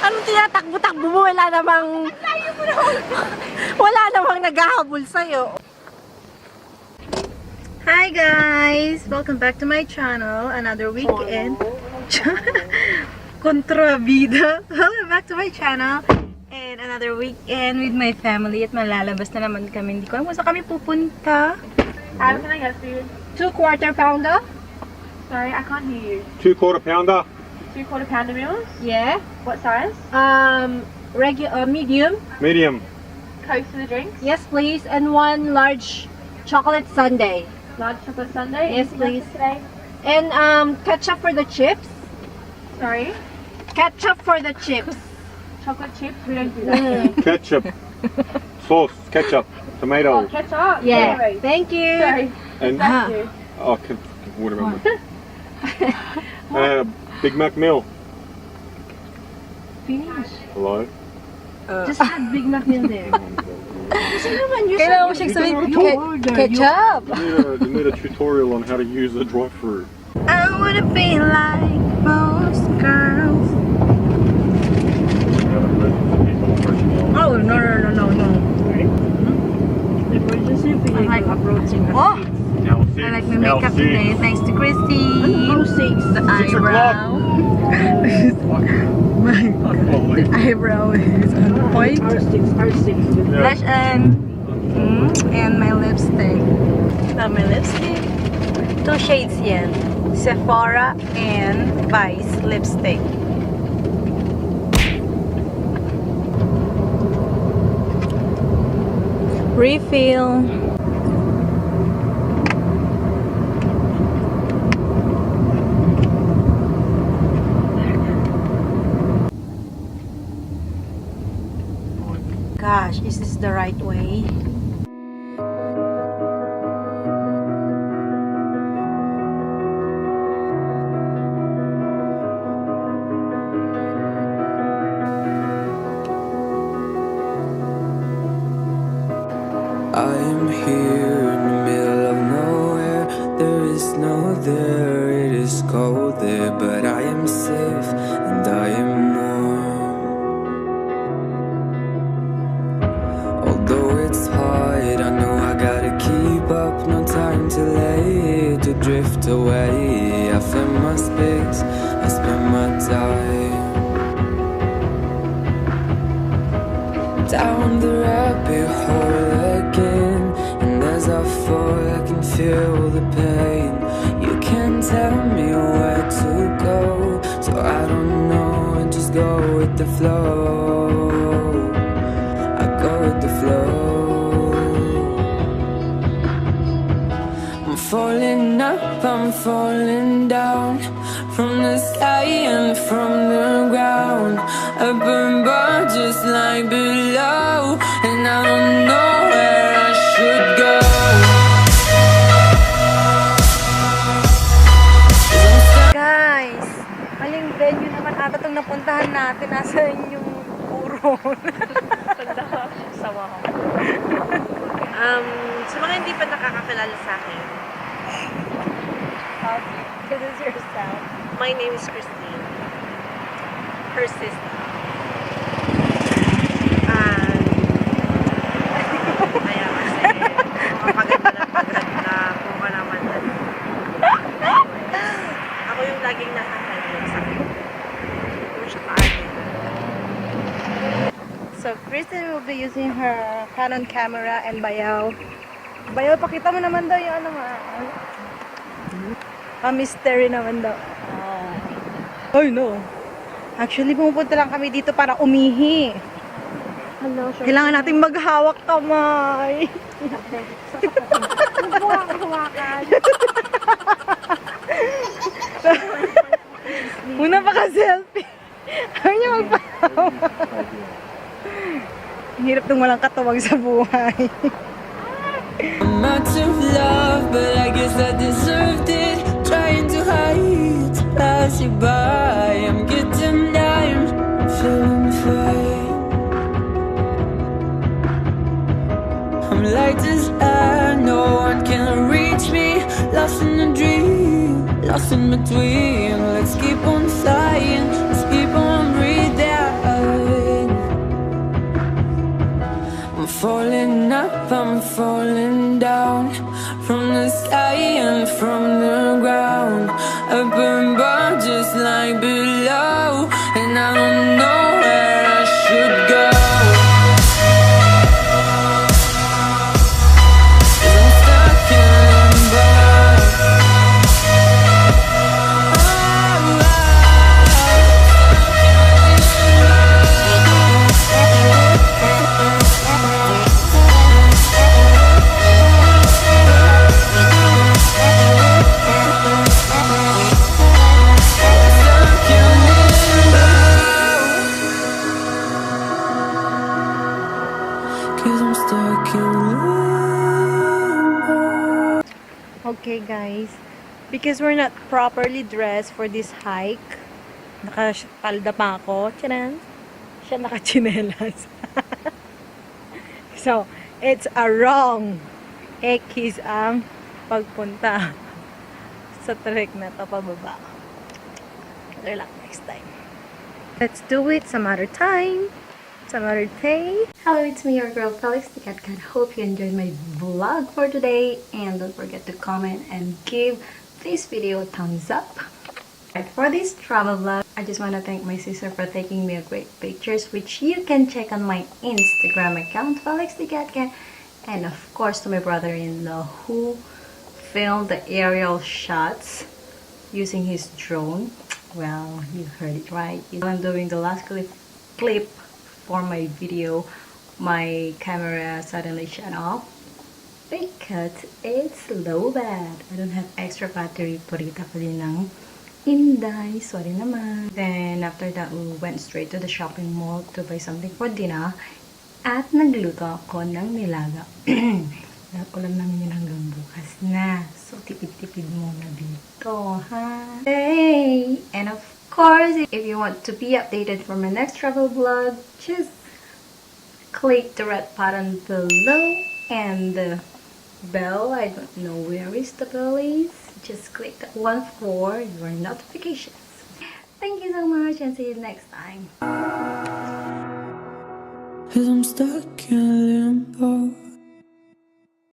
Anong tinatakbo-takbo mo? Wala namang naghahabol sa'yo. Hi guys! Welcome back to my channel. Another weekend. Kontrabida. Welcome back to my channel. And another weekend with my family. At malalabas na naman kami. Hindi ko alam kung saan kami pupunta. How can I get for you? 2 quarter pounder? Sorry, I can't hear you. 2 quarter pounder. 2 quarter pounder meals? Yeah. What size? Medium. Medium. Coke for the drinks? Yes, please. And 1 large chocolate sundae. Large chocolate sundae? Yes, Anything please. else today? And ketchup for the chips. Sorry? Ketchup for the chips. Chocolate chips? We don't do that. Ketchup. Sauce. Ketchup. Tomato. Oh, ketchup? Yeah. Sorry. Thank you. Sorry. And Thank you. oh, watermelon. Big Mac meal. Finish. Hello. Just add Big Mac in there. Kailangan mo siyang sabihin, ketchup! You need a tutorial on how to use the drive-thru. I wanna be like most girls. Oh, no. I like approaching. Oh! Now I like my makeup today, thanks to Christy. The 6 eyebrow. The eyebrow is on point. Yeah. Blush and my lipstick. My lipstick. 2 shades yan. Sephora and Vice lipstick. Refill. Gosh, is this the right way? I am here in the middle of nowhere. There is no there, it is cold there, but I am safe and I am warm. Although it's hard, I know I gotta keep up. No time to lay to drift away. I find my space, I spend my time down the rabbit hole again. And as I fall, I can feel the pain. You can't tell me where to go, so I don't know, I just go with the flow. I go with the flow. I'm falling up, I'm falling down, from the sky and from the ground. I burn bright just like below, and I don't know where I should go. Guys, maling venue naman ata itong napuntahan natin. Nasa yung uron. Sawa ko. Sa mga hindi pa nakakakilala sa akin, Introduce yourself. my name is Christine. Her sister. Ayan, kasi paganda. Mukha naman. Ako yung laging nakakalimutan sa akin. Yung siya kaagin. So, Kristen will be using her Canon camera and Bayaw. Bayaw, pakita mo naman daw yung ano nga. Mystery naman daw. Oh no. Actually, pumupunta lang kami dito para umihi. Hello, sure. Kailangan nating maghawak kamay. Hawakan. Una pa ka-selfie. Ayaw niya magpahawak. Ang hirap nung walang katuwag sa buhay. I'm out of love, but I guess I deserved it. Trying to hide, to pass you by. I'm getting down, feeling fine. I'm light as air, no one can reach me. Lost in a dream, lost in between. Let's keep on flying, let's keep on breathing. from the ground. Open bar just like below, and I don't know where I should go. 'Cause I'm stuck in limbo. Okay guys, because we're not properly dressed for this hike, nakapalda pa ako, tiyanan, siya nakachinelas. So, it's a wrong X ang pagpunta sa trek na to pababa. Better luck next time. Let's do it some other time. Some other day. Hello, it's me, your girl Felix the Cat Cat. Hope you enjoyed my vlog for today, and don't forget to comment and give this video a thumbs up. Right, for this travel vlog, I just want to thank my sister for taking me a great pictures, which you can check on my Instagram account, Felix the Cat Cat, and of course to my brother-in-law who filmed the aerial shots using his drone. Well, you heard it right. I'm doing the last clip for my video, my camera suddenly shut off because it's low bat. I don't have extra battery. Purita pa din ng Inday. Sorry naman. Then after that, we went straight to the shopping mall to buy something for dinner. At nagluto ako ng nilaga. Ulam namin yun hanggang bukas na. So, tipid-tipid muna dito, ha? Hey! And of course, if you want to be updated for my next travel vlog, just click the red button below and the bell. I don't know where is the bell is. Just click that one for your notifications. Thank you so much and see you next time. 'Cause I'm stuck in limbo.